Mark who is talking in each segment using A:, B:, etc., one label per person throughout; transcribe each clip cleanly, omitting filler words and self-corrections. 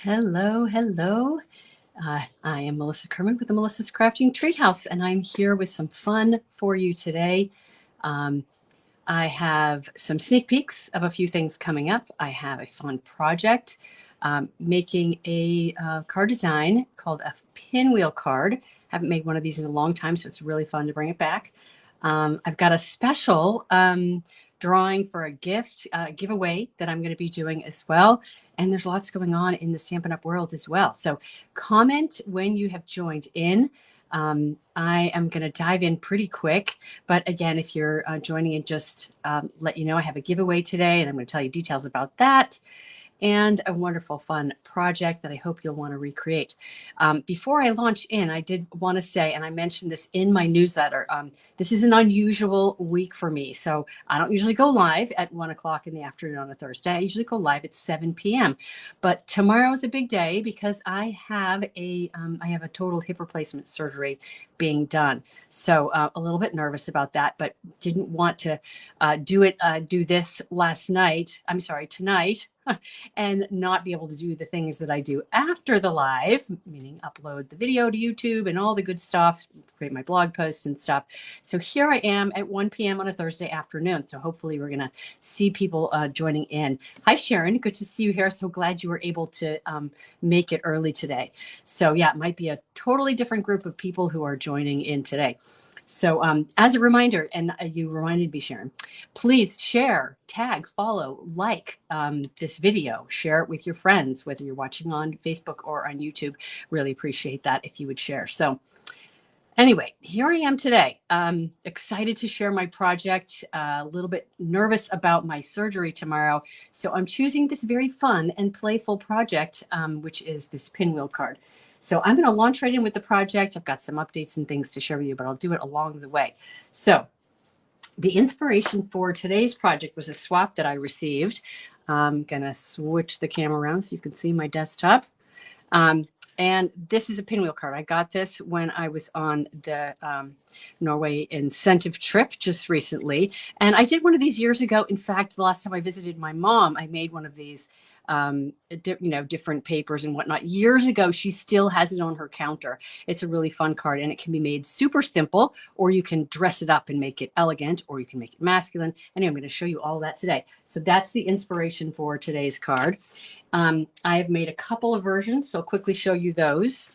A: Hello, hello. I am Melissa Kerman with the Melissa's Crafting Treehouse, and I'm here with some fun for you today. Um, I have some sneak peeks of a few things coming up. I have a fun project making a card design called a pinwheel card. Haven't made one of these in a long time, so it's really fun to bring it back. I've got a special drawing for a gift giveaway that I'm going to be doing as well. And there's lots going on in the Stampin' Up! World as well. So comment when you have joined in. I am going to dive in pretty quick. But again, if you're joining in, just let you know I have a giveaway today, and I'm going to tell you details about that. And a wonderful, fun project that I hope you'll want to recreate. Before I launch in, I did want to say, and I mentioned this in my newsletter, this is an unusual week for me. So I don't usually go live at 1 o'clock in the afternoon on a Thursday. I usually go live at 7 p.m. But tomorrow is a big day because I have a total hip replacement surgery being done. So a little bit nervous about that, but didn't want to do this tonight. And not be able to do the things that I do after the live, meaning upload the video to YouTube and all the good stuff, create my blog posts and stuff. So here I am at 1 p.m. on a Thursday afternoon. So hopefully we're going to see people joining in. Hi, Sharon. Good to see you here. So glad you were able to make it early today. So yeah, it might be a totally different group of people who are joining in today. So as a reminder, and you reminded me, Sharon, please share, tag, follow, like this video, share it with your friends, whether you're watching on Facebook or on YouTube. Really appreciate that if you would share. So anyway, here I am today. Excited to share my project, a little bit nervous about my surgery tomorrow. So I'm choosing this very fun and playful project, which is this pinwheel card. So I'm going to launch right in with the project. I've got some updates and things to share with you, but I'll do it along the way. So the inspiration for today's project was a swap that I received. I'm going to switch the camera around so you can see my desktop. And this is a pinwheel card. I got this when I was on the Norway incentive trip just recently. And I did one of these years ago. In fact, the last time I visited my mom, I made one of these, different papers and whatnot. Years ago, she still has it on her counter. It's a really fun card, and it can be made super simple, or you can dress it up and make it elegant, or you can make it masculine. Anyway, I'm going to show you all that today. So that's the inspiration for today's card. I have made a couple of versions, so I'll quickly show you those.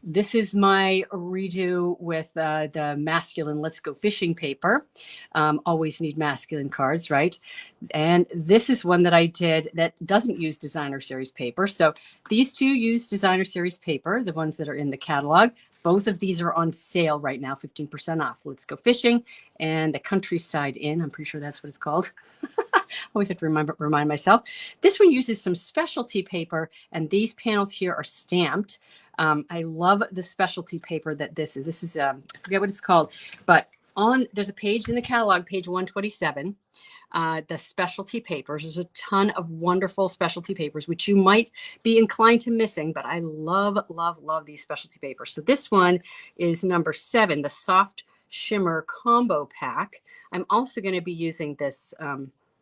A: This is my redo with the masculine Let's Go Fishing paper. Always need masculine cards, right? And this is one that I did that doesn't use designer series paper. So these two use designer series paper, the ones that are in the catalog. Both of these are on sale right now, 15% off. Let's Go Fishing and the Countryside Inn. I'm pretty sure that's what it's called. Always have to remind myself. This one uses some specialty paper, and these panels here are stamped. I love the specialty paper that this is. This is, I forget what it's called, but there's a page in the catalog, page 127, the specialty papers. There's a ton of wonderful specialty papers, which you might be inclined to missing, but I love, love, love these specialty papers. So this one is number 7, the Soft Shimmer Combo Pack. I'm also going to be using this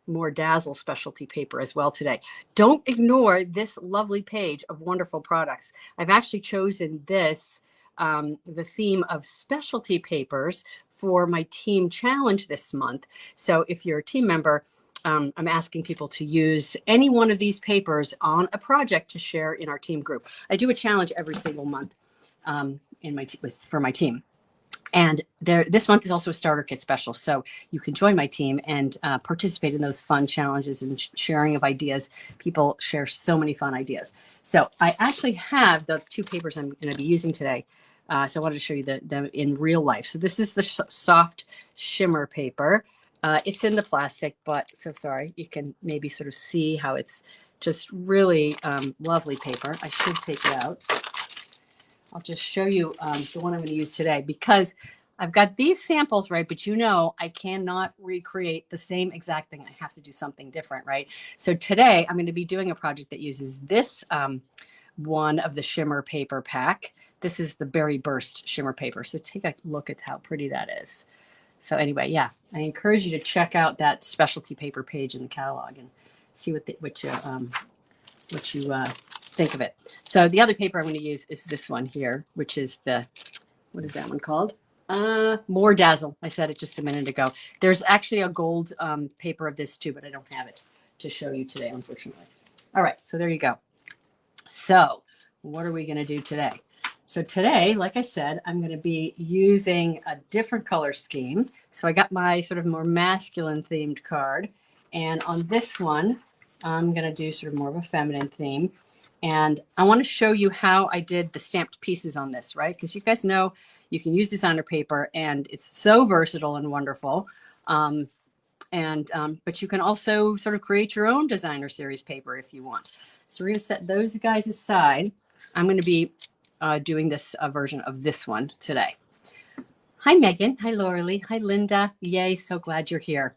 A: more Dazzle specialty paper as well today. Don't ignore this lovely page of wonderful products. I've actually chosen this, the theme of specialty papers for my team challenge this month. So if you're a team member, I'm asking people to use any one of these papers on a project to share in our team group. I do a challenge every single month for my team. And this month is also a starter kit special. So you can join my team and participate in those fun challenges and sharing of ideas. People share so many fun ideas. So I actually have the 2 papers I'm going to be using today. So I wanted to show you them in real life. So this is the soft shimmer paper. It's in the plastic, but so sorry. You can maybe sort of see how it's just really lovely paper. I should take it out. I'll just show you the one I'm going to use today because I've got these samples, right? But I cannot recreate the same exact thing. I have to do something different, right? So today I'm going to be doing a project that uses this one of the shimmer paper pack. This is the Berry Burst shimmer paper. So take a look at how pretty that is. So anyway, yeah, I encourage you to check out that specialty paper page in the catalog and see what you think of it. So the other paper I'm going to use is this one here, which is the, what is that one called? More Dazzle. I said it just a minute ago. There's actually a gold paper of this too, but I don't have it to show you today, unfortunately. All right, so there you go. So what are we going to do today? So today, like I said, I'm going to be using a different color scheme. So I got my sort of more masculine themed card. And on this one, I'm going to do sort of more of a feminine theme. And I want to show you how I did the stamped pieces on this, right? Because you guys know you can use designer paper and it's so versatile and wonderful. But you can also sort of create your own designer series paper if you want. So we're going to set those guys aside. I'm going to be doing this version of this one today. Hi, Megan. Hi, Lauralee. Hi, Linda. Yay, so glad you're here.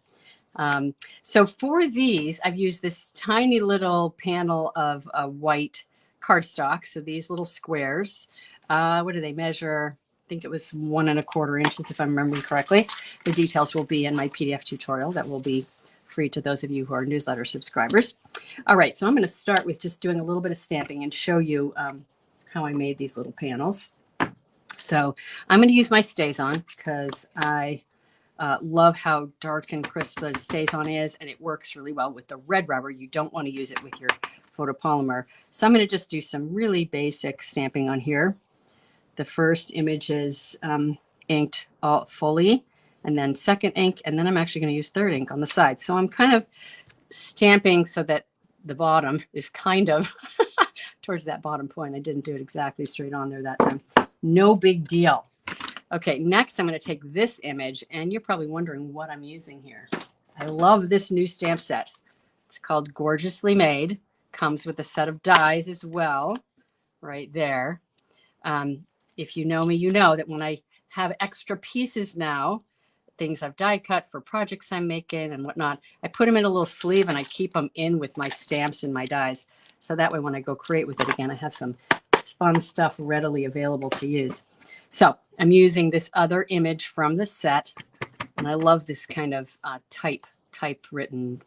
A: So for these, I've used this tiny little panel of white cardstock. So these little squares, what do they measure? I think it was 1 1/4 inches, if I'm remembering correctly. The details will be in my PDF tutorial that will be free to those of you who are newsletter subscribers. All right, so I'm going to start with just doing a little bit of stamping and show you how I made these little panels. So I'm going to use my StazOn because I love how dark and crisp the StazOn is, and it works really well with the red rubber. You don't want to use it with your photopolymer. So I'm going to just do some really basic stamping on here. The first image is inked all fully, and then second ink, and then I'm actually going to use third ink on the side. So I'm kind of stamping so that the bottom is kind of towards that bottom point. I didn't do it exactly straight on there that time. No big deal. Okay, next I'm going to take this image, and you're probably wondering what I'm using here. I love this new stamp set. It's called Gorgeously Made. Comes with a set of dies as well, right there. If you know me, you know that when I have extra pieces now, things I've die cut for projects I'm making and whatnot, I put them in a little sleeve and I keep them in with my stamps and my dies. So that way when I go create with it again, I have some fun stuff readily available to use. So I'm using this other image from the set, and I love this kind of typewritten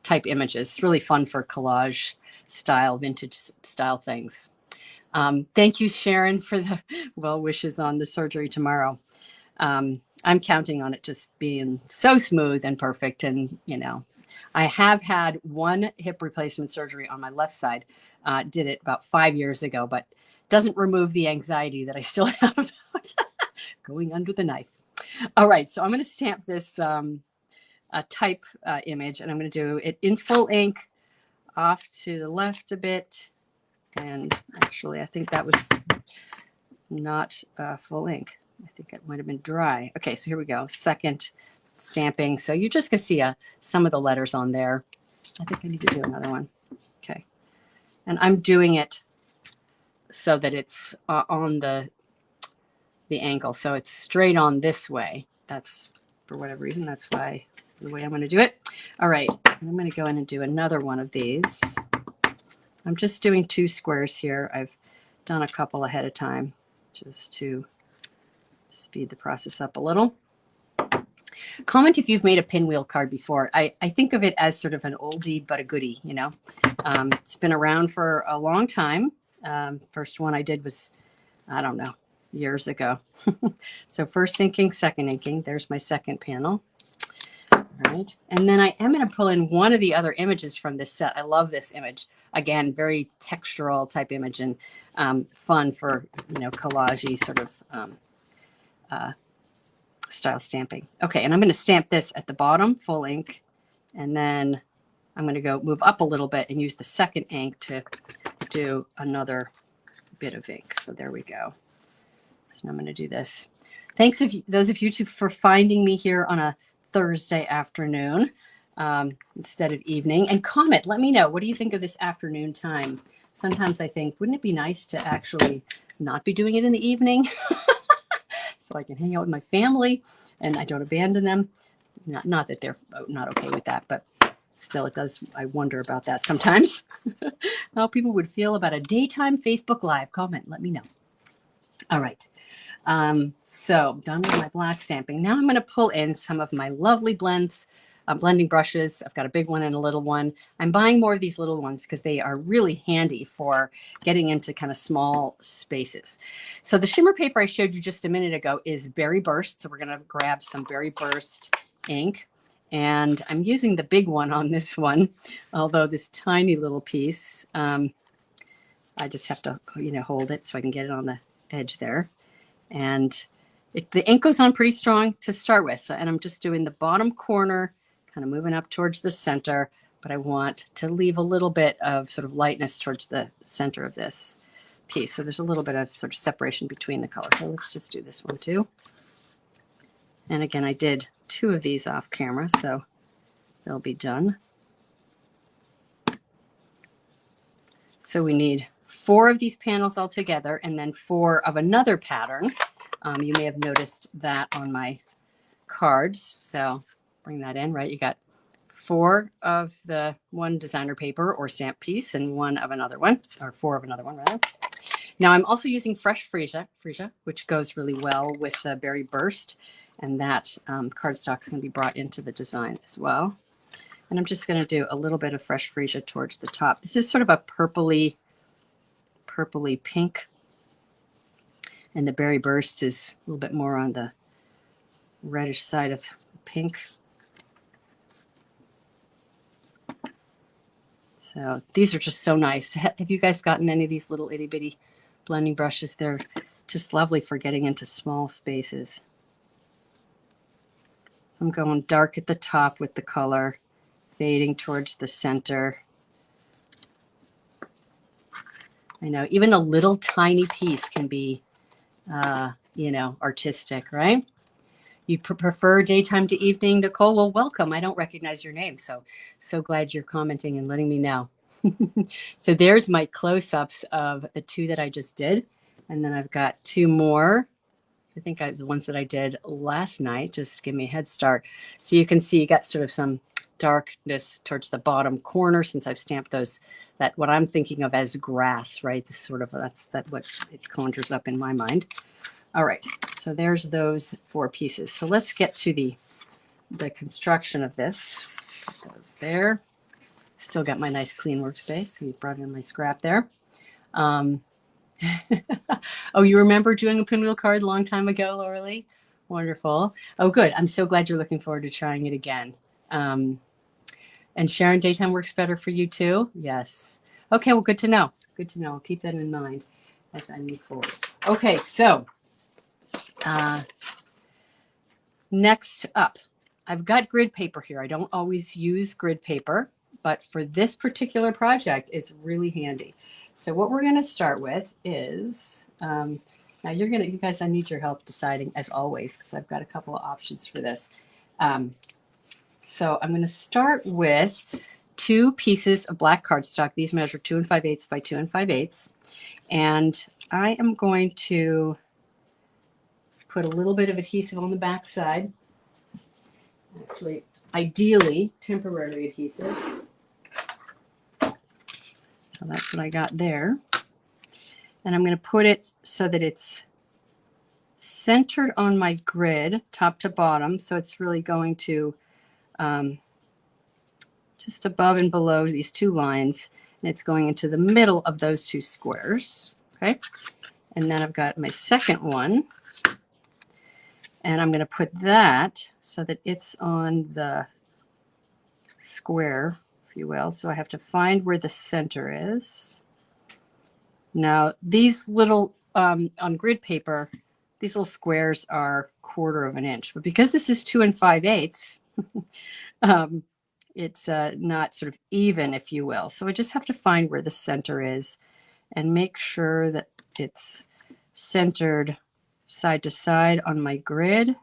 A: type images. It's really fun for collage style, vintage style things. Thank you, Sharon, for the well wishes on the surgery tomorrow. I'm counting on it just being so smooth and perfect. And, you know, I have had one hip replacement surgery on my left side. Did it about 5 years ago, but doesn't remove the anxiety that I still have about going under the knife. All right, so I'm going to stamp this type image, and I'm going to do it in full ink off to the left a bit. And actually, I think that was not full ink. I think it might have been dry. Okay, so here we go. Second stamping. So you're just going to see some of the letters on there. I think I need to do another one. Okay. And I'm doing it so that it's on the angle. So it's straight on this way. That's, for whatever reason, that's why the way I'm going to do it. All right. I'm going to go in and do another one of these. I'm just doing 2 squares here. I've done a couple ahead of time just to speed the process up a little. Comment if you've made a pinwheel card before. I think of it as sort of an oldie but a goodie, you know. It's been around for a long time. First one I did was, I don't know, years ago. So first inking, second inking. There's my second panel. All right. And then I am going to pull in one of the other images from this set. I love this image. Again, very textural type image and fun for, you know, collagey sort of style stamping. Okay, and I'm going to stamp this at the bottom, full ink, and then I'm going to go move up a little bit and use the second ink to do another bit of ink. So there we go. So I'm going to do this. Thanks those of you for finding me here on a Thursday afternoon instead of evening. And comment, let me know, what do you think of this afternoon time? Sometimes I think, wouldn't it be nice to actually not be doing it in the evening? So I can hang out with my family and I don't abandon them. Not that they're not okay with that, but still it does. I wonder about that sometimes. How people would feel about a daytime Facebook Live. Comment, let me know. All right. So done with my black stamping. Now I'm going to pull in some of my lovely blends blending brushes. I've got a big one and a little one. I'm buying more of these little ones because they are really handy for getting into kind of small spaces. So the shimmer paper I showed you just a minute ago is Berry Burst. So we're going to grab some Berry Burst ink. And I'm using the big one on this one, although this tiny little piece, I just have to, hold it so I can get it on the edge there. And the ink goes on pretty strong to start with. So, and I'm just doing the bottom corner, kind of moving up towards the center, but I want to leave a little bit of sort of lightness towards the center of this piece. So there's a little bit of sort of separation between the colors. So let's just do this one too. And again, I did 2 of these off camera, so they'll be done. So we need 4 of these panels all together and then 4 of another pattern. You may have noticed that on my cards. So bring that in, right? You got 4 of the one designer paper or stamp piece and 1 of another one, or 4 of another one rather. Now I'm also using fresh freesia, which goes really well with the Berry Burst, and that cardstock is going to be brought into the design as well. And I'm just going to do a little bit of fresh freesia towards the top. This is sort of a purpley pink, and the Berry Burst is a little bit more on the reddish side of pink. So these are just so nice. Have you guys gotten any of these little itty bitty blending brushes? They're just lovely for getting into small spaces. I'm going dark at the top with the color, fading towards the center. I know even a little tiny piece can be, artistic, right? You prefer daytime to evening, Nicole? Well, welcome. I don't recognize your name, so glad you're commenting and letting me know. So there's my close-ups of the 2 that I just did, and then I've got 2 more. I think the ones that I did last night just give me a head start. So you can see you got sort of some darkness towards the bottom corner since I've stamped those, that what I'm thinking of as grass, right? This sort of, that's what it conjures up in my mind. All right, so there's those 4 pieces. So let's get to the construction of this. Put those there. Still got my nice clean workspace. We brought in my scrap there. Oh, you remember doing a pinwheel card a long time ago, Laura Lee? Wonderful. Oh, good. I'm so glad you're looking forward to trying it again. And Sharon, daytime works better for you too? Yes. Okay, well, good to know. Good to know. I'll keep that in mind as I move forward. Okay, so next up, I've got grid paper here. I don't always use grid paper, but for this particular project, it's really handy. So what we're going to start with is, now you guys, I need your help deciding as always, because I've got a couple of options for this. So I'm going to start with 2 pieces of black cardstock. These measure 2 5/8 by 2 5/8. And I am going to put a little bit of adhesive on the back side. Actually, ideally, temporary adhesive. So that's what I got there. And I'm going to put it so that it's centered on my grid, top to bottom. So it's really going to just above and below these 2 lines. And it's going into the middle of those 2 squares. Okay. And then I've got my second one. And I'm going to put that so that it's on the square, if you will. So I have to find where the center is. Now, these little, on grid paper, these little squares are 1/4 of an inch. But because this is 2 5/8, it's not sort of even, if you will. So I just have to find where the center is and make sure that it's centered side to side on my grid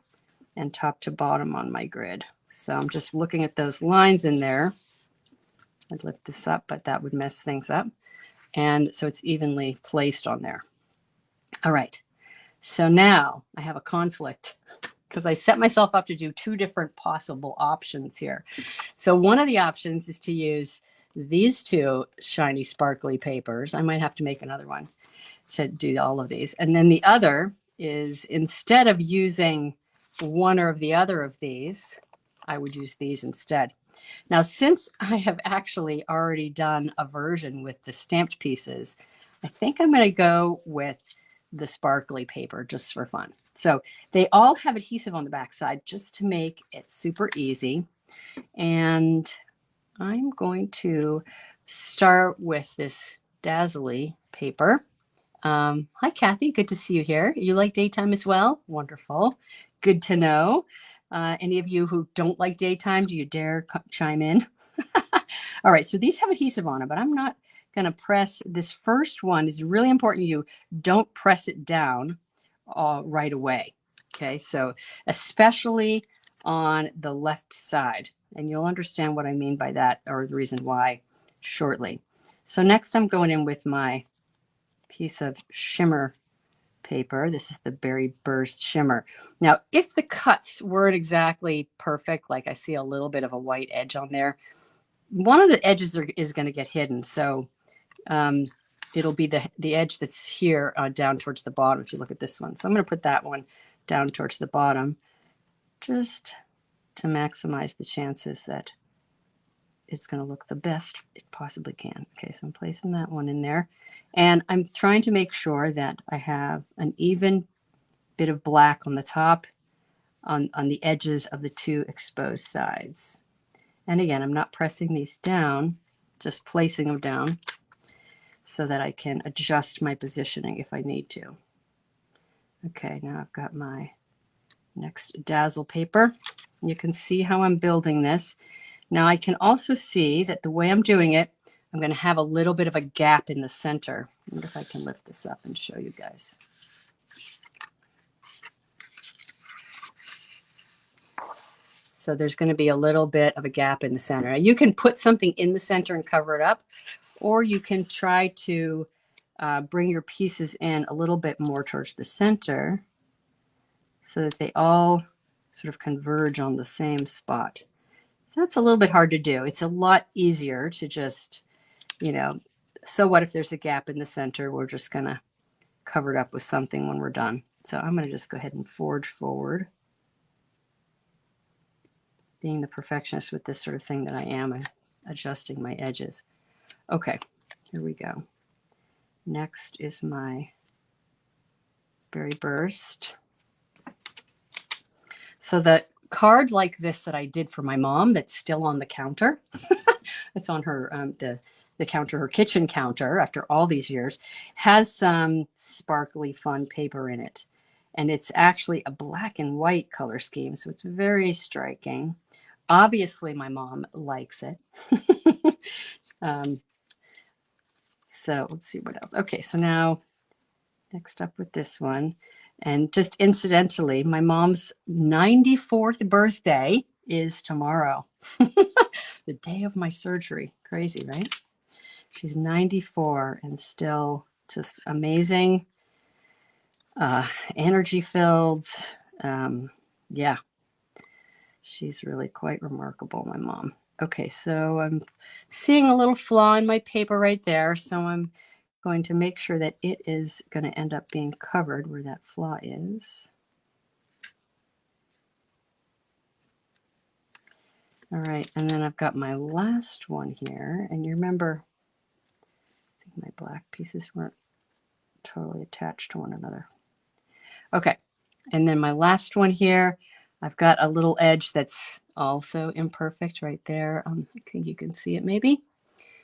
A: and top to bottom on my grid. So I'm just looking at those lines in there. I'd lift this up, but that would mess things up. And so it's evenly placed on there. All right. So now I have a conflict because I set myself up to do 2 different possible options here. So one of the options is to use these 2 shiny, sparkly papers. I might have to make another one to do all of these. And then the other is, instead of using one or the other of these, I would use these instead. Now, since I have actually already done a version with the stamped pieces, I think I'm going to go with the sparkly paper just for fun. So they all have adhesive on the back side just to make it super easy. And I'm going to start with this Dazzly paper. Hi, Kathy. Good to see you here. You like daytime as well? Wonderful. Good to know. Any of you who don't like daytime, do you dare chime in? All right, so these have adhesive on them, but I'm not going to press. This first one is really important. You don't press it down right away. Okay, so especially on the left side, and you'll understand what I mean by that, or the reason why shortly. So next I'm going in with my piece of shimmer paper. This is the Berry Burst Shimmer. Now, if the cuts weren't exactly perfect, like I see a little bit of a white edge on there, one of the edges is going to get hidden. So it'll be the edge that's here down towards the bottom if you look at this one. So I'm going to put that one down towards the bottom just to maximize the chances that it's going to look the best it possibly can. Okay, so I'm placing that one in there. And I'm trying to make sure that I have an even bit of black on the top, on the edges of the two exposed sides. And again, I'm not pressing these down, just placing them down so that I can adjust my positioning if I need to. Okay, now I've got my next dazzle paper. You can see how I'm building this. Now I can also see that the way I'm doing it, I'm going to have a little bit of a gap in the center. I wonder if I can lift this up and show you guys. So there's going to be a little bit of a gap in the center. Now, you can put something in the center and cover it up, or you can try to bring your pieces in a little bit more towards the center so that they all sort of converge on the same spot. That's a little bit hard to do. It's a lot easier to just, so what if there's a gap in the center? We're just going to cover it up with something when we're done. So I'm going to just go ahead and forge forward. Being the perfectionist with this sort of thing that I am, I'm adjusting my edges. Okay, here we go. Next is my Berry Burst. So the card like this that I did for my mom that's still on the counter, it's on her, the counter, her kitchen counter after all these years, has some sparkly fun paper in it. And it's actually a black and white color scheme, so it's very striking. Obviously, my mom likes it. So let's see what else. Okay, so now next up with this one. And just incidentally, my mom's 94th birthday is tomorrow. The day of my surgery. Crazy, right? She's 94 and still just amazing, energy filled. Yeah. She's really quite remarkable, my mom. Okay, so I'm seeing a little flaw in my paper right there, so I'm going to make sure that it is going to end up being covered where that flaw is. All right, and then I've got my last one here, and you remember, I think my black pieces weren't totally attached to one another. Okay, and then my last one here, I've got a little edge that's also imperfect right there. I think you can see it maybe.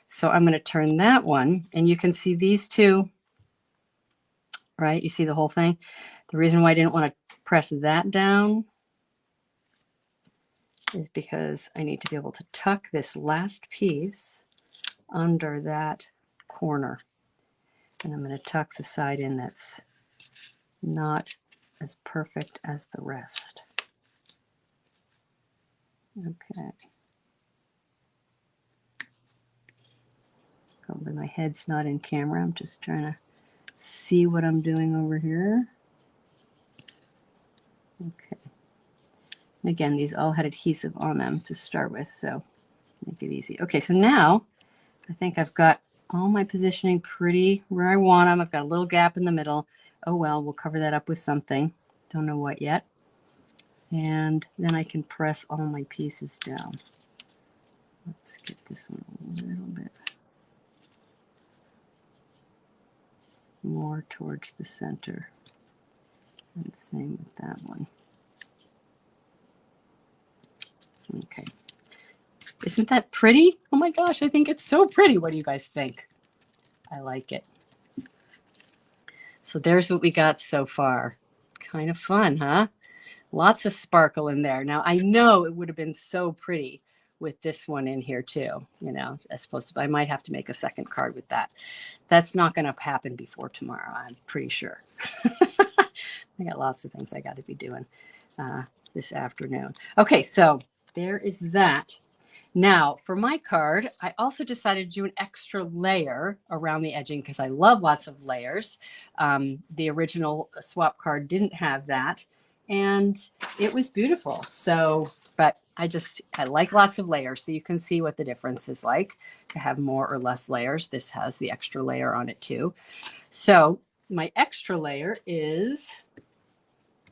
A: So I'm going to turn that one, and you can see these two, right? You see the whole thing. The reason why I didn't want to press that down is because I need to be able to tuck this last piece under that corner. And I'm going to tuck the side in that's not as perfect as the rest. Okay. Probably my head's not in camera. I'm just trying to see what I'm doing over here. Okay. And again, these all had adhesive on them to start with, so make it easy. Okay, so now I think I've got all my positioning pretty where I want them. I've got a little gap in the middle. Oh well, we'll cover that up with something. Don't know what yet. And then I can press all my pieces down. Let's get this one a little bit more towards the center. And same with that one. Okay. Isn't that pretty? Oh my gosh, I think it's so pretty. What do you guys think? I like it. So there's what we got so far. Kind of fun, huh? Lots of sparkle in there. Now, I know it would have been so pretty with this one in here too, you know, as opposed to, I might have to make a second card with that. That's not going to happen before tomorrow, I'm pretty sure. I got lots of things I got to be doing this afternoon. Okay, so there is that. Now, for my card, I also decided to do an extra layer around the edging because I love lots of layers. The original swap card didn't have that, and it was beautiful. So, but I like lots of layers, so you can see what the difference is like to have more or less layers. This has the extra layer on it too. So my extra layer is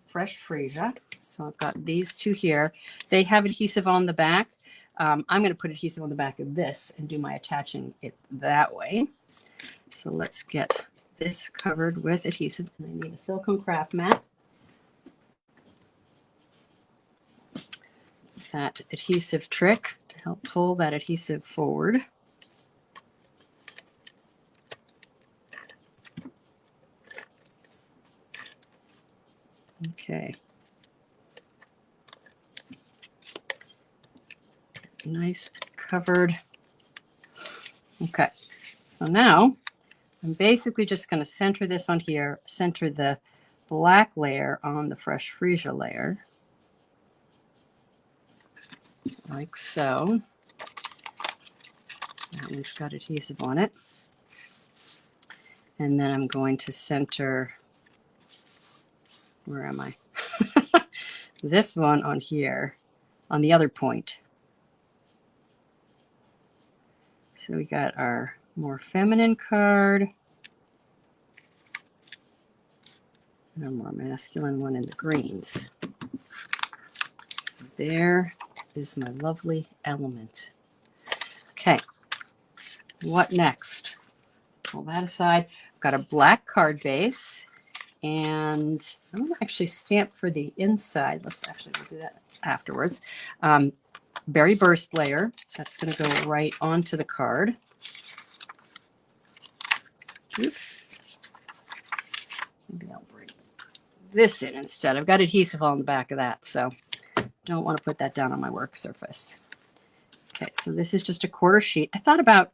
A: fresh freesia. So I've got these two here. They have adhesive on the back. I'm going to put adhesive on the back of this and do my attaching it that way. So let's get this covered with adhesive. And I need a silicone craft mat. It's that adhesive trick to help pull that adhesive forward. Okay. Nice covered. Okay, so now I'm basically just going to center this on here, center the black layer on the fresh freesia layer, like so. That one's got adhesive on it. And then I'm going to center, where am I? This one on here, on the other point. So we got our more feminine card and a more masculine one in the greens. So there is my lovely element. Okay, what next? Pull that aside. I've got a black card base, and I'm going to actually stamp for the inside. We'll do that afterwards. Berry burst layer. That's going to go right onto the card. Maybe I'll bring this in instead. I've got adhesive on the back of that, so don't want to put that down on my work surface. Okay, so this is just a quarter sheet. I thought about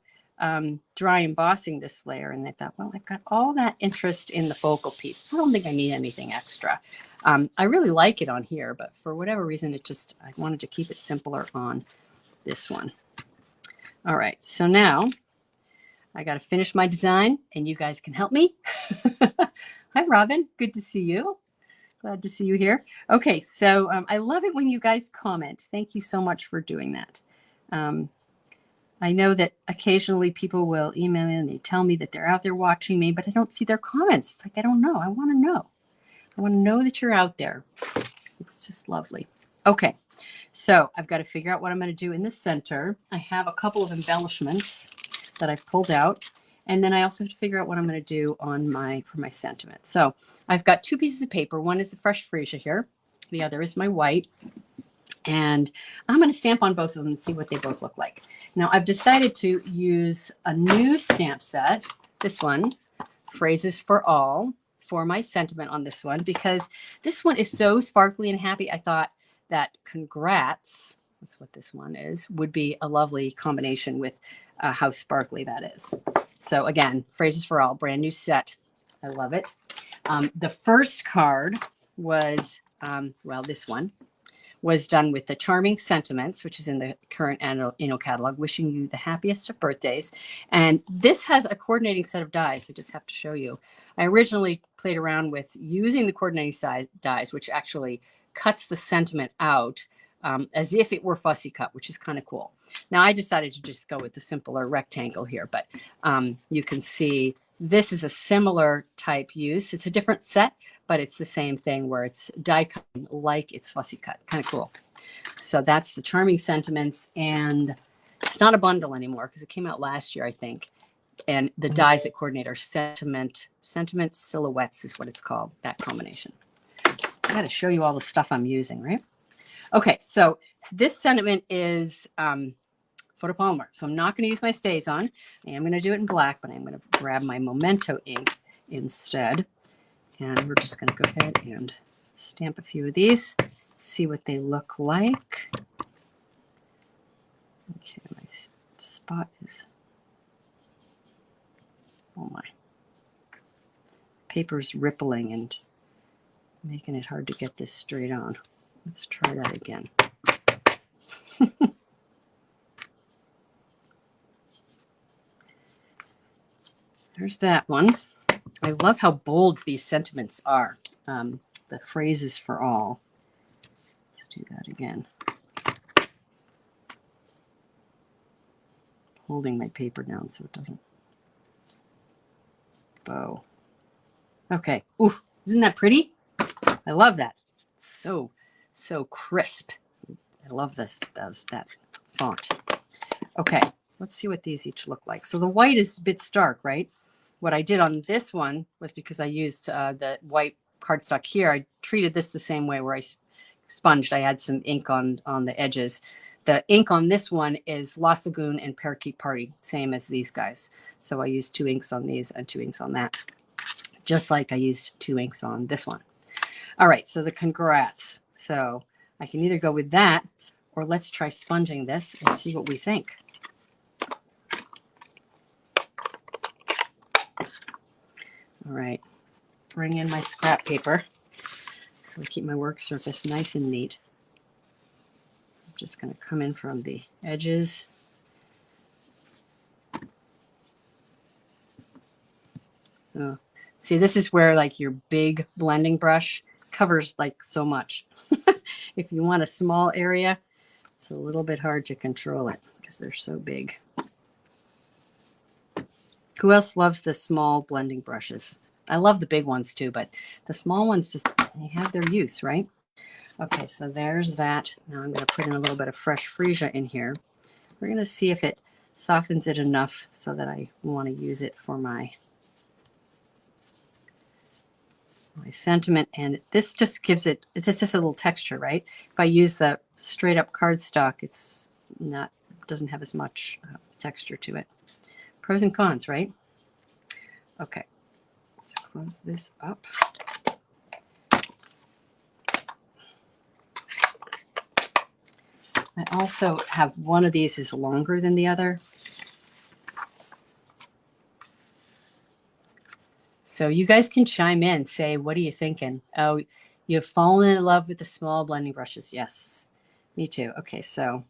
A: dry embossing this layer, and I thought, well, I've got all that interest in the focal piece. I don't think I need anything extra. I really like it on here, but for whatever reason, I wanted to keep it simpler on this one. All right, so now I got to finish my design, and you guys can help me. Hi, Robin. Good to see you. Glad to see you here. Okay, so I love it when you guys comment. Thank you so much for doing that. I know that occasionally people will email me and they tell me that they're out there watching me, but I don't see their comments. It's like, I don't know. I want to know. I want to know that you're out there. It's just lovely. Okay, so I've got to figure out what I'm going to do in the center. I have a couple of embellishments that I've pulled out, and then I also have to figure out what I'm going to do on for my sentiment. So I've got two pieces of paper. One is the fresh freesia here. The other is my white. And I'm going to stamp on both of them and see what they both look like. Now, I've decided to use a new stamp set, this one, Phrases for All, for my sentiment on this one, because this one is so sparkly and happy. I thought that Congrats, that's what this one is, would be a lovely combination with how sparkly that is. So again, Phrases for All, brand new set. I love it. The first card was, this one was done with the Charming Sentiments, which is in the current annual catalog, wishing you the happiest of birthdays. And this has a coordinating set of dies. I just have to show you. I originally played around with using the coordinating size dies, which actually cuts the sentiment out as if it were fussy cut, which is kind of cool. Now I decided to just go with the simpler rectangle here, but you can see This is a similar type use. It's a different set, but it's the same thing where it's die cut like it's fussy cut. Kind of cool. So that's the Charming Sentiments, and it's not a bundle anymore because it came out last year, I think. And the dies that coordinate are Sentiment Silhouettes is what it's called, that combination. I got to show you all the stuff I'm using, right? Okay, so this sentiment is photopolymer. So I'm not going to use my StazOn. I am going to do it in black, but I'm going to grab my Memento ink instead. And we're just going to go ahead and stamp a few of these, see what they look like. Okay, my spot is, oh my, paper's rippling and making it hard to get this straight on. Let's try that again. There's that one. I love how bold these sentiments are. The phrases for all. Let's do that again. Holding my paper down so it doesn't bow. Okay. Ooh, isn't that pretty? I love that. It's so crisp. I love that font. Okay, let's see what these each look like. So the white is a bit stark, right? What I did on this one was because I used the white cardstock here, I treated this the same way where I sponged. I had some ink on the edges. The ink on this one is Lost Lagoon and Parakeet Party, same as these guys. So I used 2 inks on these and 2 inks on that, just like I used 2 inks on this one. All right, so the congrats. So I can either go with that or let's try sponging this and see what we think. All right, bring in my scrap paper so I keep my work surface nice and neat. I'm just going to come in from the edges. So, see, this is where like your big blending brush covers like so much. If you want a small area, it's a little bit hard to control it because they're so big. Who else loves the small blending brushes? I love the big ones too, but the small ones just, they have their use, right? Okay, so there's that. Now I'm going to put in a little bit of fresh freesia in here. We're going to see if it softens it enough so that I want to use it for my sentiment. And this just gives it, it's just a little texture, right? If I use the straight up cardstock, it's not, doesn't have as much texture to it. Pros and cons, right? Okay, let's close this up. I also have one of these is longer than the other. So you guys can chime in, say, what are you thinking? Oh, you've fallen in love with the small blending brushes. Yes, me too. Okay, so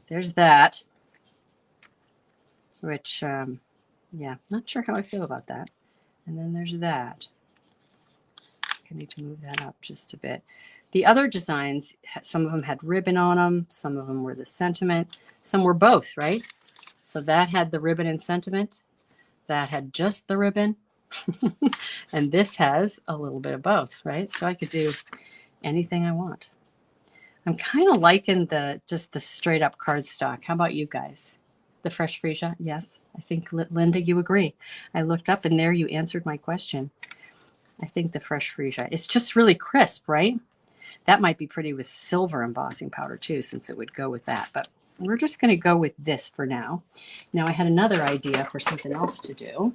A: there's that, which, yeah, not sure how I feel about that. And then there's that. I need to move that up just a bit. The other designs, some of them had ribbon on them. Some of them were the sentiment. Some were both, right? So that had the ribbon and sentiment. That had just the ribbon. And this has a little bit of both, right? So I could do anything I want. I'm kind of liking just the straight up cardstock. How about you guys? The fresh freesia? Yes. I think, Linda, you agree. I looked up and there you answered my question. I think the fresh freesia. It's just really crisp, right? That might be pretty with silver embossing powder too, since it would go with that. But we're just going to go with this for now. Now I had another idea for something else to do.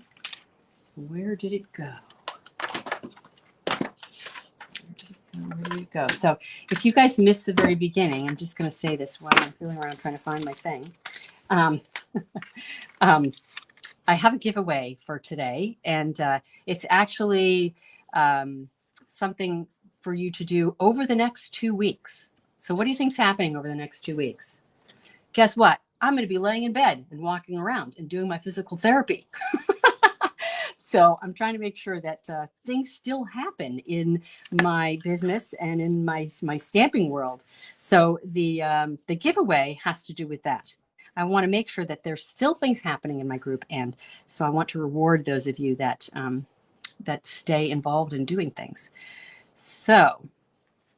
A: Where did it go? Where did it go? So if you guys missed the very beginning, I'm just going to say this while I'm feeling around trying to find my thing. I have a giveaway for today, and it's actually something for you to do over the next 2 weeks. So what do you think's happening over the next 2 weeks? Guess what? I'm going to be laying in bed and walking around and doing my physical therapy. So I'm trying to make sure that things still happen in my business and in my stamping world. So the giveaway has to do with that. I want to make sure that there's still things happening in my group. And so I want to reward those of you that, that stay involved in doing things. So,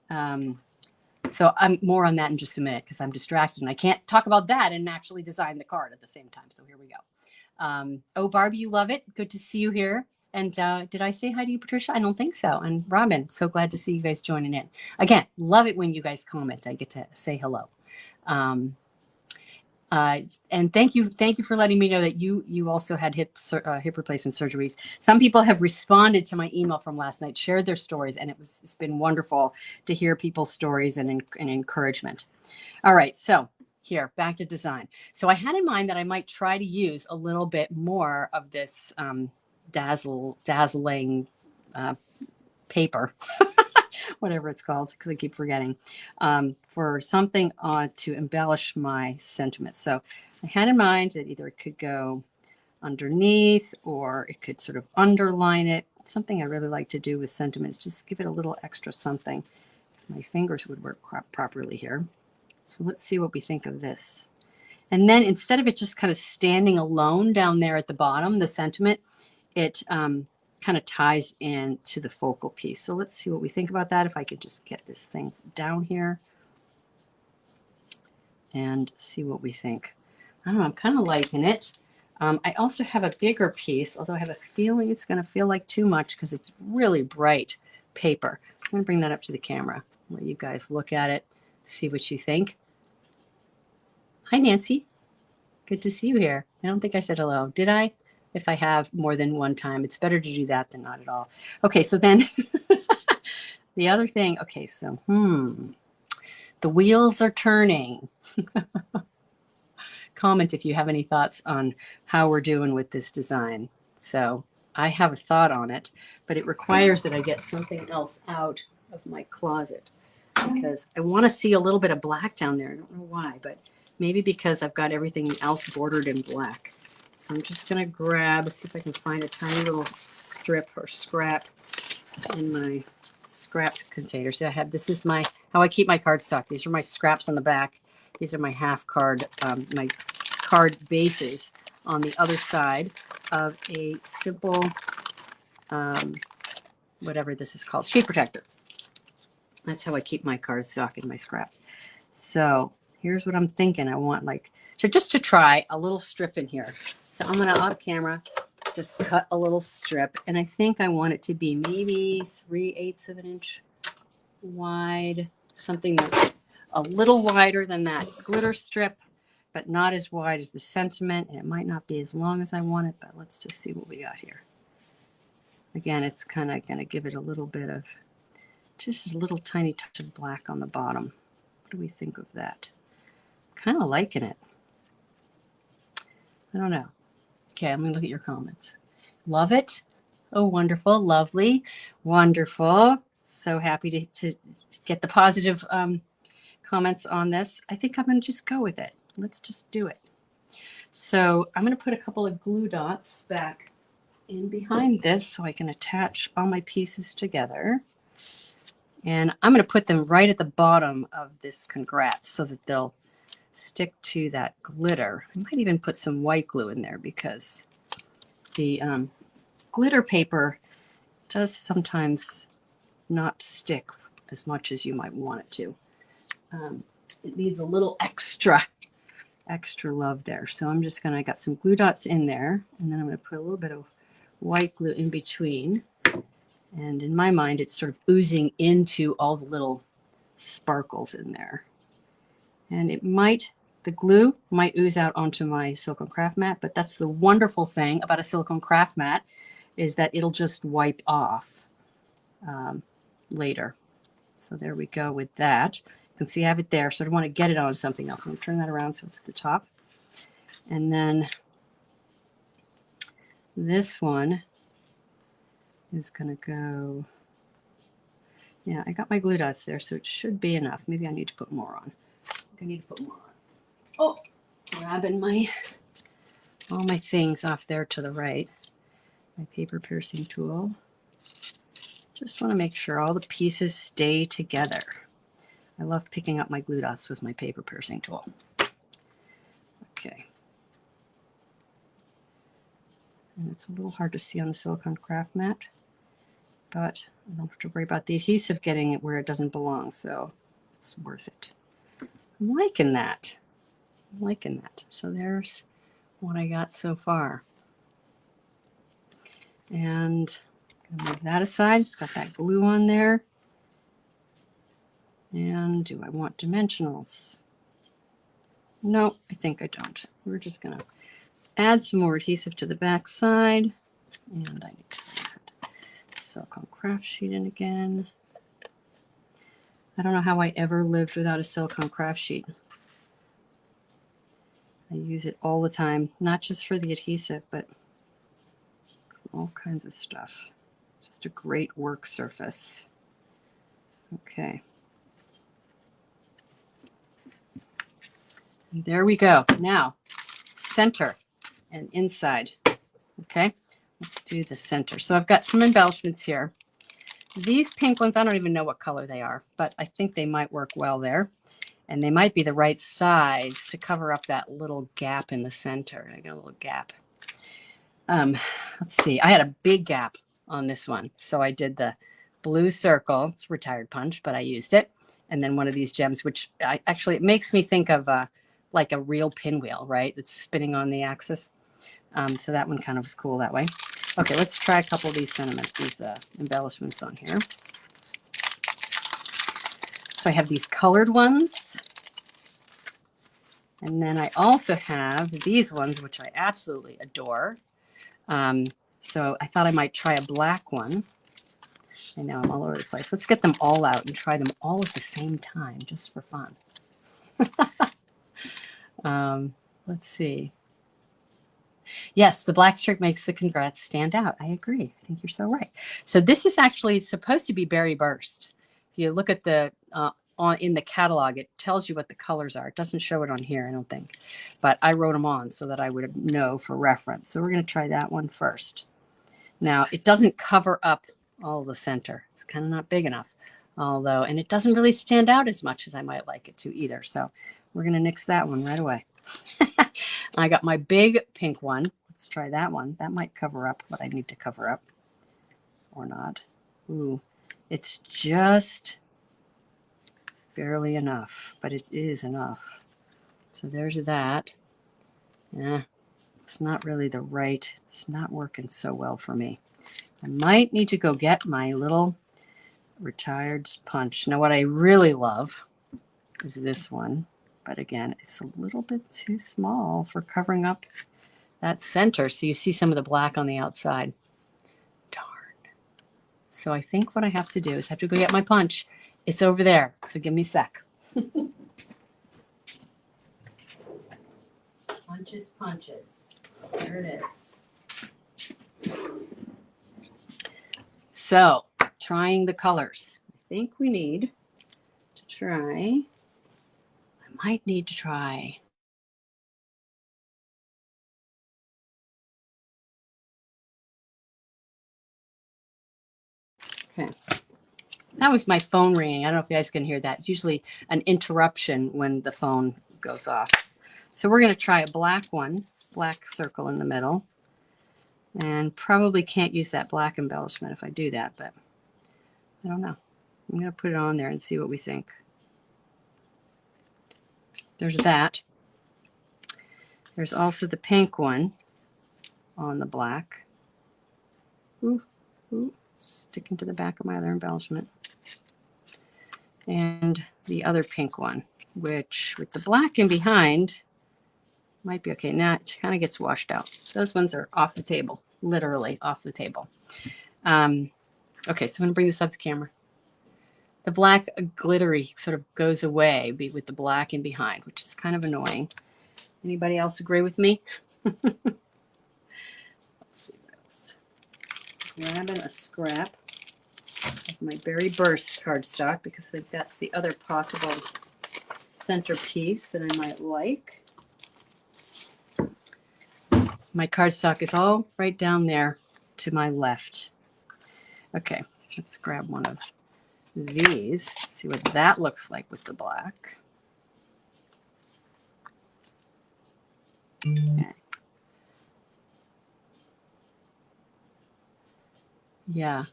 A: so I'm more on that in just a minute because I'm distracted and I can't talk about that and actually design the card at the same time. So here we go. Oh, Barbie, you love it. Good to see you here. And did I say hi to you, Patricia? I don't think so. And Robin, so glad to see you guys joining in. Again, love it when you guys comment. I get to say hello. And thank you for letting me know that you also had hip replacement surgeries. Some people have responded to my email from last night, shared their stories, and it's been wonderful to hear people's stories and encouragement. All right, so here, back to design. So I had in mind that I might try to use a little bit more of this dazzling paper, whatever it's called, because I keep forgetting, for something to embellish my sentiments. So I had in mind that either it could go underneath or it could sort of underline it. Something I really like to do with sentiments, just give it a little extra something. My fingers would work properly here. So let's see what we think of this. And then instead of it just kind of standing alone down there at the bottom, the sentiment, it kind of ties into the focal piece. So let's see what we think about that. If I could just get this thing down here and see what we think. I don't know, I'm kind of liking it. I also have a bigger piece, although I have a feeling it's going to feel like too much because it's really bright paper. I'm going to bring that up to the camera, let you guys look at it, see what you think. Hi, Nancy. Good to see you here. I don't think I said hello. Did I? If I have more than one time, it's better to do that than not at all. Okay, so then the other thing, okay, so the wheels are turning. Comment if you have any thoughts on how we're doing with this design. So I have a thought on it, but it requires that I get something else out of my closet because I want to see a little bit of black down there. I don't know why, but maybe because I've got everything else bordered in black. So I'm just going to grab, see if I can find a tiny little strip or scrap in my scrap container. So I have, this is my, how I keep my cardstock. These are my scraps on the back. These are my half card, my card bases on the other side of a simple, whatever this is called, sheet protector. That's how I keep my cardstock and my scraps. So here's what I'm thinking. I want like, so just to try a little strip in here. So I'm going to off camera just cut a little strip. And I think I want it to be maybe 3/8 of an inch wide, something that's a little wider than that glitter strip, but not as wide as the sentiment. And it might not be as long as I want it, but let's just see what we got here. Again, it's kind of going to give it a little bit of, just a little tiny touch of black on the bottom. What do we think of that? Kind of liking it. I don't know. Okay, I'm going to look at your comments. Love it. Oh, wonderful. Lovely. Wonderful. So happy to get the positive comments on this. I think I'm going to just go with it. Let's just do it. So I'm going to put a couple of glue dots back in behind this so I can attach all my pieces together. And I'm going to put them right at the bottom of this congrats so that they'll stick to that glitter. I might even put some white glue in there because the glitter paper does sometimes not stick as much as you might want it to. It needs a little extra love there. So I'm just going to, I got some glue dots in there, and then I'm going to put a little bit of white glue in between. And in my mind, it's sort of oozing into all the little sparkles in there. And it might, the glue might ooze out onto my silicone craft mat, but that's the wonderful thing about a silicone craft mat is that it'll just wipe off later. So there we go with that. You can see I have it there, so I want to get it on something else. I'm going to turn that around so it's at the top. And then this one is going to go, yeah, I got my glue dots there, so it should be enough. Maybe I need to put more on. I need to put more on. Oh, grabbing all my things off there to the right. My paper piercing tool. Just want to make sure all the pieces stay together. I love picking up my glue dots with my paper piercing tool. Okay. And it's a little hard to see on the silicone craft mat, but I don't have to worry about the adhesive getting it where it doesn't belong, so it's worth it. I'm liking that. I'm liking that. So there's what I got so far. And I'm gonna move that aside. It's got that glue on there. And do I want dimensionals? No, I think I don't. We're just gonna add some more adhesive to the back side. And I need to add silicone craft sheet in again. I don't know how I ever lived without a silicone craft sheet. I use it all the time, not just for the adhesive, but all kinds of stuff. Just a great work surface. Okay. And there we go. Now, center and inside. Okay, let's do the center. So I've got some embellishments here. These pink ones, I don't even know what color they are, but I think they might work well there. And they might be the right size to cover up that little gap in the center. I got a little gap. Let's see. I had a big gap on this one. So I did the blue circle. It's a retired punch, but I used it. And then one of these gems, which actually it makes me think of like a real pinwheel, right? It's spinning on the axis. So that one kind of was cool that way. Okay, let's try a couple of these sentiments, these embellishments on here. So I have these colored ones. And then I also have these ones, which I absolutely adore. So I thought I might try a black one. I know I'm all over the place. Let's get them all out and try them all at the same time, just for fun. Let's see. Yes, the black streak makes the congrats stand out. I agree. I think you're so right. So this is actually supposed to be berry burst. If you look at the in the catalog, it tells you what the colors are. It doesn't show it on here, I don't think. But I wrote them on so that I would know for reference. So we're going to try that one first. Now, it doesn't cover up all the center. It's kind of not big enough. Although, and it doesn't really stand out as much as I might like it to either. So we're going to nix that one right away. I got my big pink one. Let's try that one. That might cover up what I need to cover up. Or not. Ooh, it's just barely enough, but it is enough. So there's that. Yeah, it's not really the right, it's not working so well for me. I might need to go get my little retired punch. Now what I really love is this one, but again, it's a little bit too small for covering up that center. So you see some of the black on the outside. Darn. So I think what I have to do is have to go get my punch. It's over there, so give me a sec. Punches, punches. There it is. So, trying the colors. I think we need to try, I might need to try. Okay. That was my phone ringing. I don't know if you guys can hear that. It's usually an interruption when the phone goes off. So we're going to try a black one, black circle in the middle. And probably can't use that black embellishment if I do that, but I don't know. I'm going to put it on there and see what we think. There's that. There's also the pink one on the black. Ooh, ooh, sticking to the back of my other embellishment. And the other pink one, which with the black in behind might be okay. Now it kind of gets washed out. Those ones are off the table, literally off the table. Okay, so I'm going to bring this up the camera. The black glittery sort of goes away with the black in behind, which is kind of annoying. Anybody else agree with me? Let's see what else. Grabbing a scrap of my Berry Burst cardstock because I think that's the other possible centerpiece that I might like. My cardstock is all right down there to my left. Okay, let's grab one of these. Let's see what that looks like with the black. Okay. Yeah.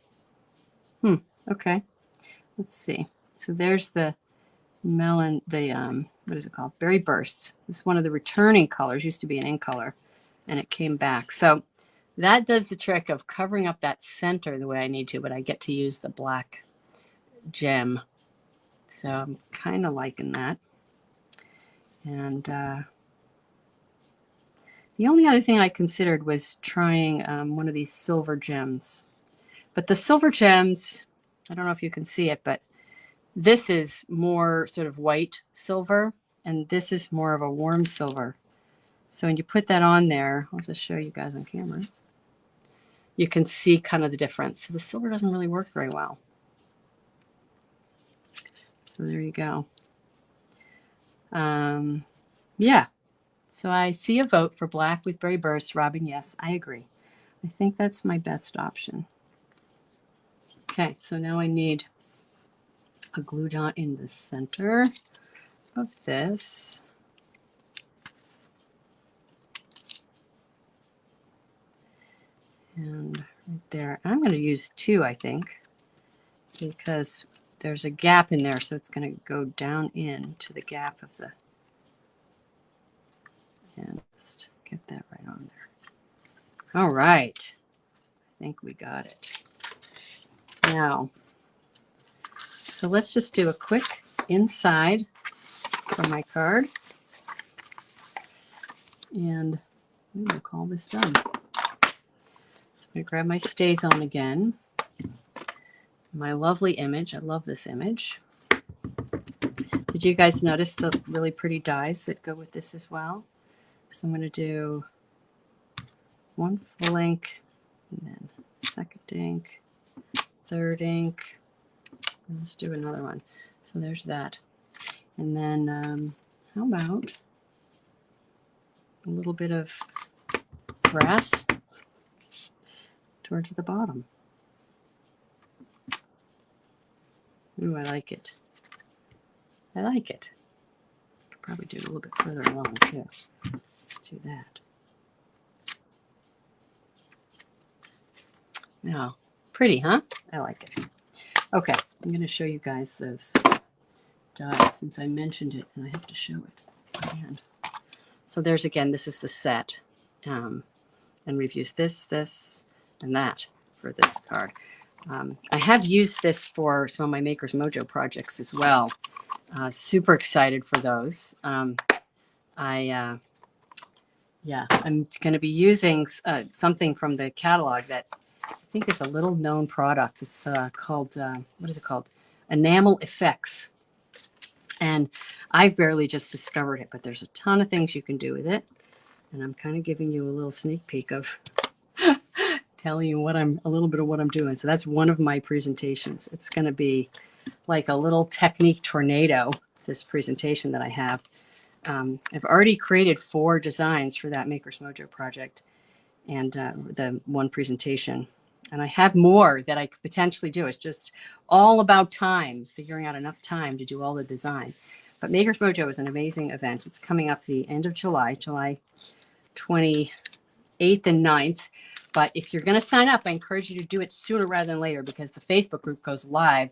A: Okay. Let's see. So there's the melon, what is it called? Berry Burst. This is one of the returning colors. Used to be an in color, and it came back. So that does the trick of covering up that center the way I need to, but I get to use the black gem. So I'm kind of liking that. And the only other thing I considered was trying one of these silver gems. But the silver gems, I don't know if you can see it, but this is more sort of white silver, and this is more of a warm silver. So when you put that on there, I'll just show you guys on camera. You can see kind of the difference. So the silver doesn't really work very well. So there you go. Yeah. So I see a vote for black with berry burst. Robin, yes, I agree. I think that's my best option. Okay, so now I need a glue dot in the center of this. And right there, I'm going to use 2, I think, because there's a gap in there, so it's going to go down into the gap of the, and just get that right on there. All right, I think we got it. Now, so let's just do a quick inside for my card, and I'm going to call this done. So I'm going to grab my Stay Zone again. My lovely image. I love this image. Did you guys notice the really pretty dies that go with this as well? So I'm going to do 1 full ink, and then 2nd ink, 3rd ink. Let's do another one. So there's that. And then how about a little bit of grass towards the bottom. Ooh, I like it. I like it. Could probably do it a little bit further along too. Let's do that. Now, pretty, huh? I like it. Okay, I'm going to show you guys those dies since I mentioned it, and I have to show it again. So there's again, this is the set, and we've used this, and that for this card. I have used this for some of my Maker's Mojo projects as well. Super excited for those. Yeah, I'm going to be using something from the catalog that I think is a little known product. It's called, what is it called? Enamel Effects. And I've barely just discovered it, but there's a ton of things you can do with it. And I'm kind of giving you a little sneak peek of telling you a little bit of what I'm doing. So that's one of my presentations. It's going to be like a little technique tornado, this presentation that I have. I've already created 4 designs for that Maker's Mojo project and the one presentation. And I have more that I could potentially do. It's just all about time, figuring out enough time to do all the design. But Maker's Mojo is an amazing event. It's coming up the end of July, July 28th and 9th. But if you're going to sign up, I encourage you to do it sooner rather than later because the Facebook group goes live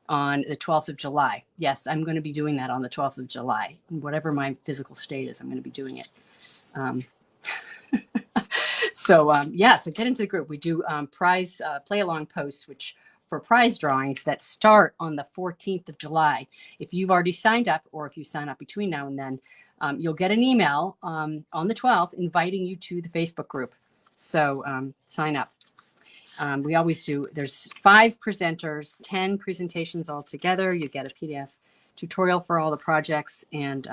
A: on the 12th of July. Yes, I'm going to be doing that on the 12th of July. Whatever my physical state is, I'm going to be doing it. So get into the group. We do prize play-along posts, which for prize drawings that start on the 14th of July. If you've already signed up or if you sign up between now and then, you'll get an email on the 12th inviting you to the Facebook group. So sign up. We always do, there's 5 presenters, 10 presentations all together. You get a PDF tutorial for all the projects, and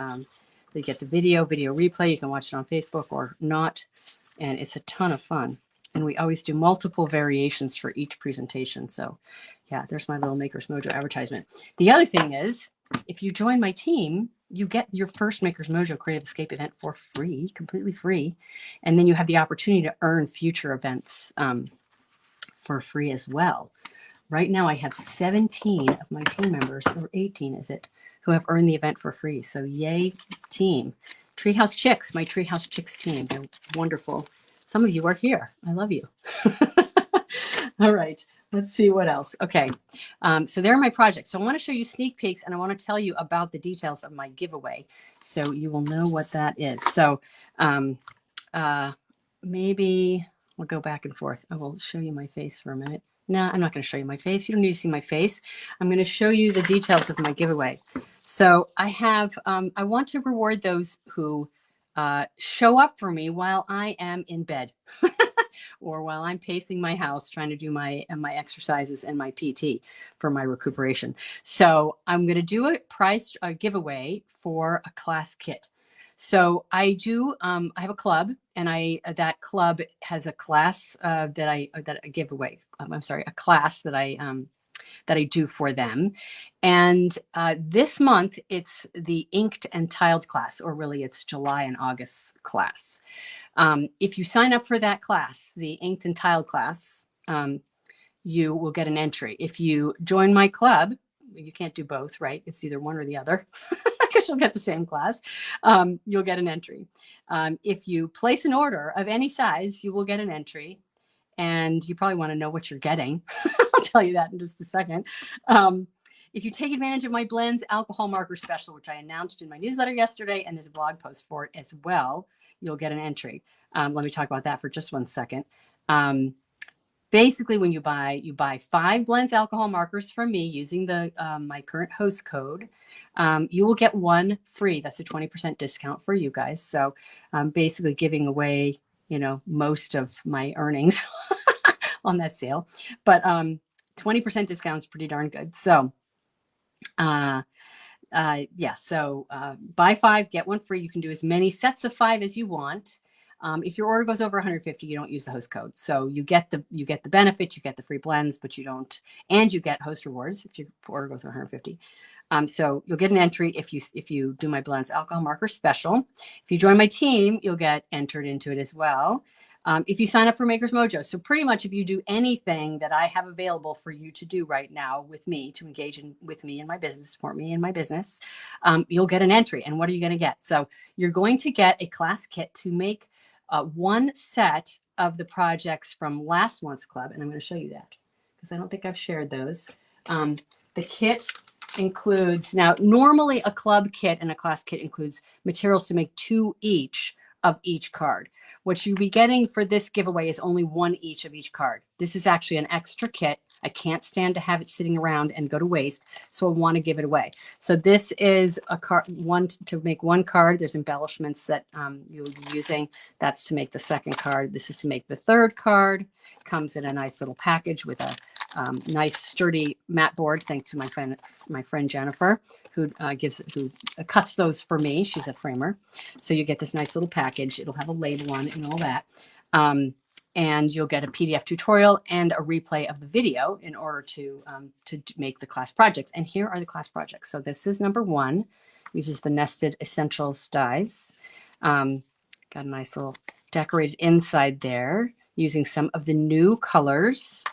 A: you get the video replay. You can watch it on Facebook or not, and it's a ton of fun. And we always do multiple variations for each presentation. So yeah, there's my little Maker's Mojo advertisement. The other thing is, if you join my team, you get your first Maker's Mojo Creative Escape event for free, completely free. And then you have the opportunity to earn future events for free as well. Right now I have 17 of my team members, or 18 is it, who have earned the event for free. So yay team. Treehouse Chicks, my Treehouse Chicks team. They're wonderful. Some of you are here. I love you. All right, let's see what else. Okay, so there are my projects. So I want to show you sneak peeks, and I want to tell you about the details of my giveaway, so you will know what that is. So maybe we'll go back and forth. I will show you my face for a minute. No, I'm not going to show you my face. You don't need to see my face. I'm going to show you the details of my giveaway. So I have, I want to reward those who show up for me while I am in bed or while I'm pacing my house trying to do my exercises and my PT for my recuperation. So I'm going to do a prize giveaway for a class kit. So I do. I have a club, and that club has a class that I give away. I'm sorry, a class that I do for them. And this month it's the inked and tiled class, or really it's July and August class. If you sign up for that class, the inked and tiled class, you will get an entry. If you join my club, you can't do both, right? It's either one or the other. Because you'll get the same class. You'll get an entry. If you place an order of any size, you will get an entry. And you probably want to know what you're getting. I'll tell you that in just a second. If you take advantage of my blends alcohol marker special, which I announced in my newsletter yesterday, and there's a blog post for it as well, you'll get an entry. Let me talk about that for just 1 second. Basically, when you buy 5 blends alcohol markers from me using the my current host code, you will get 1 free. That's a 20% discount for you guys. So I'm basically giving away, most of my earnings on that sale. But 20% discount is pretty darn good. So yeah, so buy 5, get 1 free. You can do as many sets of 5 as you want. If your order goes over 150, you don't use the host code. So you get the benefit, you get the free blends, but you don't, and you get host rewards if your order goes over 150. So you'll get an entry if you do my blends alcohol marker special. If you join my team, you'll get entered into it as well. If you sign up for Maker's Mojo. So pretty much if you do anything that I have available for you to do right now with me, to engage with me in my business, support me in my business, you'll get an entry. And what are you going to get? So you're going to get a class kit to make 1 set of the projects from last month's club. And I'm going to show you that because I don't think I've shared those. The kit includes, now normally a club kit and a class kit includes materials to make 2 each of each card. What you'll be getting for this giveaway is only 1 each of each card. This is actually an extra kit. I can't stand to have it sitting around and go to waste, so I want to give it away. So this is a card, to make 1 card. There's embellishments that you'll be using. That's to make the 2nd card. This is to make the 3rd card. Comes in a nice little package with a nice sturdy mat board, thanks to my friend Jennifer, who cuts those for me. She's a framer. So you get this nice little package. It'll have a label on it and all that. And you'll get a PDF tutorial and a replay of the video in order to make the class projects. And here are the class projects. So this is number 1, uses the Nested Essentials dies. Got a nice little decorated inside there using some of the new colors.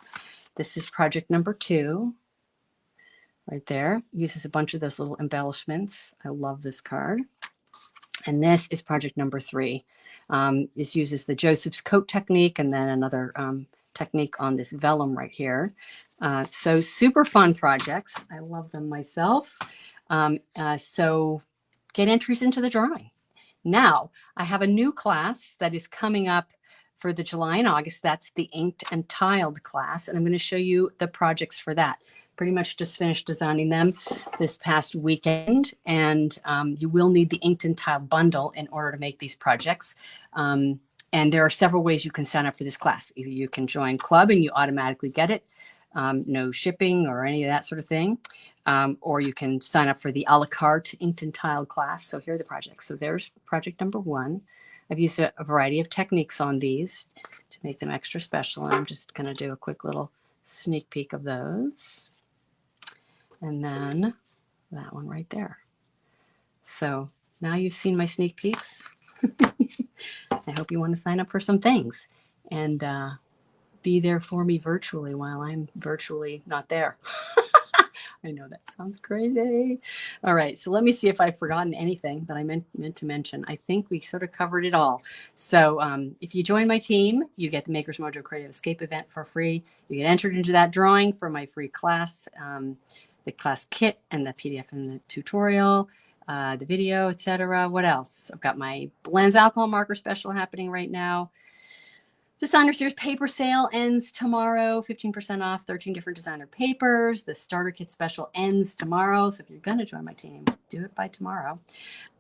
A: This is project number 2. Right there. Uses a bunch of those little embellishments. I love this card. And this is project number 3. This uses the Joseph's coat technique and then another technique on this vellum right here. So super fun projects. I love them myself. So get entries into the drawing. Now, I have a new class that is coming up for the July and August. That's the inked and tiled class. And I'm going to show you the projects for that. Pretty much just finished designing them this past weekend. And you will need the inked and tiled bundle in order to make these projects. And there are several ways you can sign up for this class. Either you can join club and you automatically get it. No shipping or any of that sort of thing. Or you can sign up for the a la carte inked and tiled class. So here are the projects. So there's project number 1. I've used a variety of techniques on these to make them extra special. And I'm just going to do a quick little sneak peek of those. And then that one right there. So now you've seen my sneak peeks. I hope you want to sign up for some things and be there for me virtually while I'm virtually not there. I know that sounds crazy. All right, so let me see if I've forgotten anything that I meant to mention. I think we sort of covered it all. So if you join my team, you get the Maker's Mojo Creative Escape event for free. You get entered into that drawing for my free class, the class kit and the PDF and the tutorial, the video, etc. What else? I've got my Blends alcohol marker special happening right now. Designer Series paper sale ends tomorrow, 15% off 13 different designer papers. The starter kit special ends tomorrow. So if you're going to join my team, do it by tomorrow.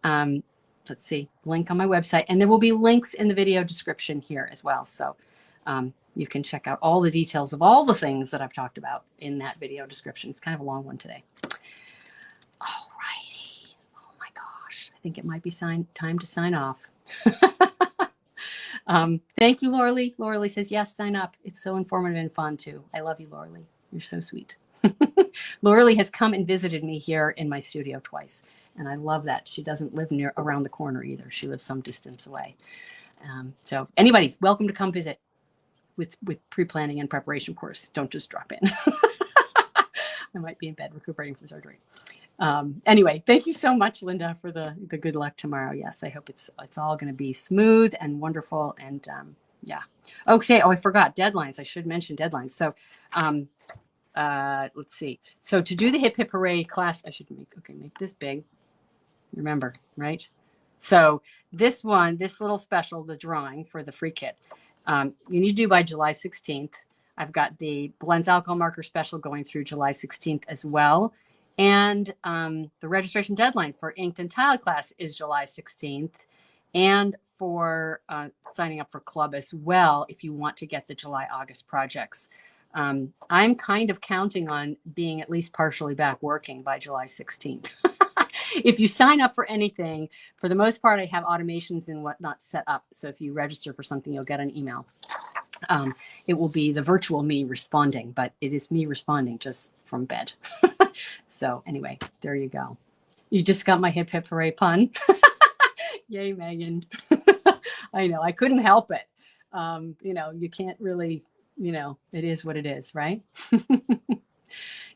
A: Let's see, link on my website. And there will be links in the video description here as well. So you can check out all the details of all the things that I've talked about in that video description. It's kind of a long one today. All righty. Oh my gosh. I think it might be time to sign off. Thank you, Laura Lee. Laura Lee says, yes, sign up. It's so informative and fun too. I love you, Laura Lee. You're so sweet. Laura Lee has come and visited me here in my studio twice. And I love that. She doesn't live around the corner either. She lives some distance away. So anybody's welcome to come visit with pre-planning and preparation, of course. Don't just drop in. I might be in bed recuperating from surgery. Anyway, thank you so much, Linda, for the good luck tomorrow. Yes, I hope it's all going to be smooth and wonderful. And yeah. Okay. Oh, I forgot deadlines. I should mention deadlines. So let's see. So to do the Hip Hip Hooray class, I should make this big. Remember, right? So this little special, the drawing for the free kit, you need to do by July 16th. I've got the Blends alcohol marker special going through July 16th as well. And the registration deadline for Inked and Tile class is July 16th. And for signing up for club as well, if you want to get the July-August projects. I'm kind of counting on being at least partially back working by July 16th. If you sign up for anything, for the most part, I have automations and whatnot set up. So if you register for something, you'll get an email. It will be the virtual me responding, but it is me responding just from bed. So anyway, there you go. You just got my Hip Hip Hooray pun. Yay, Megan. I know, I couldn't help it. You can't really, it is what it is, right?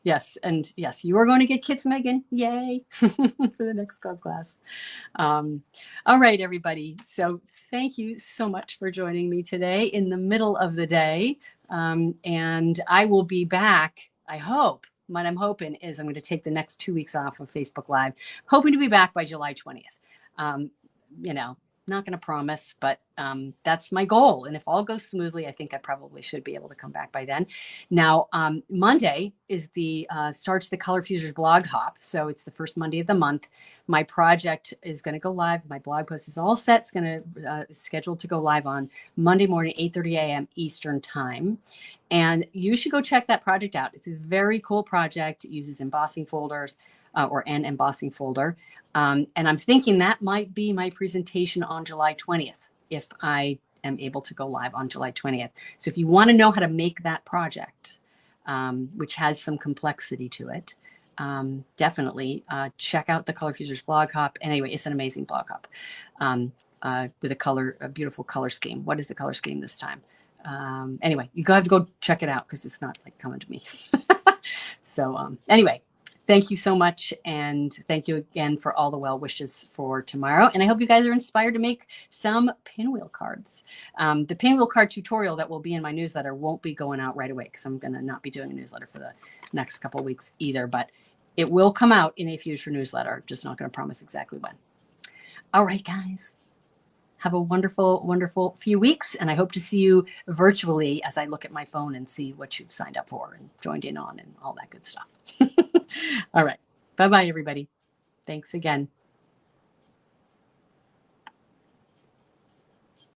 A: Yes. And yes, you are going to get kits, Megan. Yay. For the next club class. All right, everybody. So thank you so much for joining me today in the middle of the day. And I will be back, I hope. What I'm hoping is I'm going to take the next 2 weeks off of Facebook Live, hoping to be back by July 20th. Not going to promise, but that's my goal. And if all goes smoothly, I think I probably should be able to come back by then. Now, Monday is starts the Color Fusers blog hop. So it's the first Monday of the month. My project is going to go live. My blog post is all set. It's going to scheduled to go live on Monday morning, 8:30 a.m. Eastern time. And you should go check that project out. It's a very cool project. It uses embossing folders or an embossing folder. And I'm thinking that might be my presentation on July 20th, if I am able to go live on July 20th. So if you want to know how to make that project, which has some complexity to it, definitely check out the Color Fusers blog hop. Anyway, it's an amazing blog hop with a beautiful color scheme. What is the color scheme this time? Anyway, you have to go check it out because it's not like coming to me. So anyway, thank you so much. And thank you again for all the well wishes for tomorrow. And I hope you guys are inspired to make some pinwheel cards. The pinwheel card tutorial that will be in my newsletter won't be going out right away because I'm going to not be doing a newsletter for the next couple of weeks either. But it will come out in a future newsletter. Just not going to promise exactly when. All right, guys. Have a wonderful, wonderful few weeks. And I hope to see you virtually as I look at my phone and see what you've signed up for and joined in on and all that good stuff. All right. Bye-bye, everybody. Thanks again.